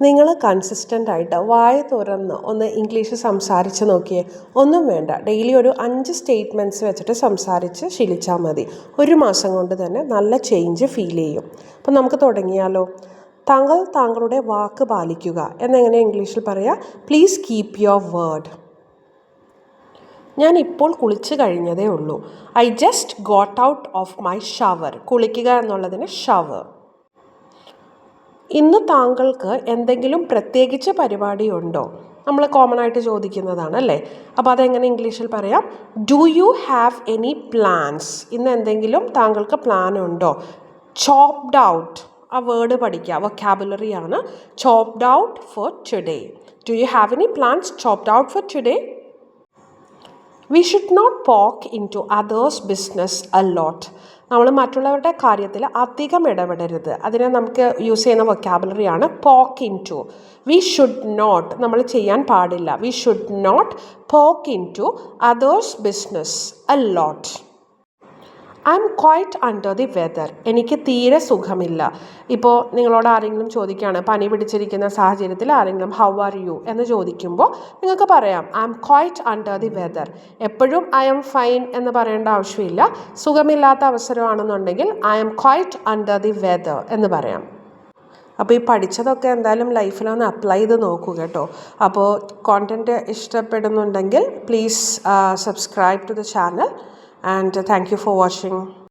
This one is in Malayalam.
നിങ്ങൾ കൺസിസ്റ്റൻ്റ് ആയിട്ട് വായ തുറന്ന് ഒന്ന് ഇംഗ്ലീഷ് സംസാരിച്ച് നോക്കിയേ. ഒന്നും വേണ്ട, ഡെയിലി ഒരു 5 സ്റ്റേറ്റ്മെൻറ്റ്സ് വെച്ചിട്ട് സംസാരിച്ച് ശീലിച്ചാൽ മതി. 1 മാസം കൊണ്ട് തന്നെ നല്ല ചേഞ്ച് ഫീൽ ചെയ്യും. അപ്പം നമുക്ക് തുടങ്ങിയാലോ? താങ്കൾ താങ്കളുടെ വാക്ക് പാലിക്കുക എന്നെങ്ങനെ ഇംഗ്ലീഷിൽ പറയാം? Please keep your word. ഞാൻ ഇപ്പോൾ കുളിച്ച് കഴിഞ്ഞതേ ഉള്ളൂ. I just got out of my shower. കുളിക്കുക എന്നുള്ളതിന് ഷവർ. ഇന്ന് താങ്കൾക്ക് എന്തെങ്കിലും പ്രത്യേകിച്ച് പരിപാടിയുണ്ടോ? നമ്മൾ കോമൺ ആയിട്ട് ചോദിക്കുന്നതാണ് അല്ലേ? അപ്പോൾ അതെങ്ങനെ ഇംഗ്ലീഷിൽ പറയാം? Do you have any plans? ഇന്ന് എന്തെങ്കിലും താങ്കൾക്ക് പ്ലാൻ ഉണ്ടോ? ചോപ്ഡ് ഔട്ട്, ആ വേർഡ് പഠിക്കുക, വൊക്കാബുലറി ആണ്. Chopped out for today. Do you have any plans chopped out for today? We should not poke into others business a lot. നമ്മൾ മറ്റുള്ളവരുടെ കാര്യത്തിൽ അധികം ഇടപെടരുത്. അതിനെ നമുക്ക് യൂസ് ചെയ്യുന്ന വൊക്കാബുലറിയാണ് poke into. We should not, നമ്മൾ ചെയ്യാൻ പാടില്ല. We should not poke into others business a lot. I M quite under the weather. എനിക്ക് തീരെ സുഖമില്ല. ഇപ്പോൾ നിങ്ങളോട് ആരെങ്കിലും ചോദിക്കുകയാണ്, പനി പിടിച്ചിരിക്കുന്ന സാഹചര്യത്തിൽ ആരെങ്കിലും ഹൗ ആർ യു എന്ന് ചോദിക്കുമ്പോൾ നിങ്ങൾക്ക് പറയാം I M quite under the weather. എപ്പോഴും ഐ എം ഫൈൻ എന്ന് പറയേണ്ട ആവശ്യമില്ല. സുഖമില്ലാത്ത അവസരമാണെന്നുണ്ടെങ്കിൽ I M quite under the weather എന്ന് പറയാം. അപ്പോൾ ഈ പഠിച്ചതൊക്കെ എന്തായാലും ലൈഫിലൊന്ന് അപ്ലൈ ചെയ്ത് നോക്കൂ കേട്ടോ. അപ്പോൾ കോണ്ടൻറ്റ് ഇഷ്ടപ്പെടുന്നുണ്ടെങ്കിൽ please subscribe to the channel. And thank you for watching.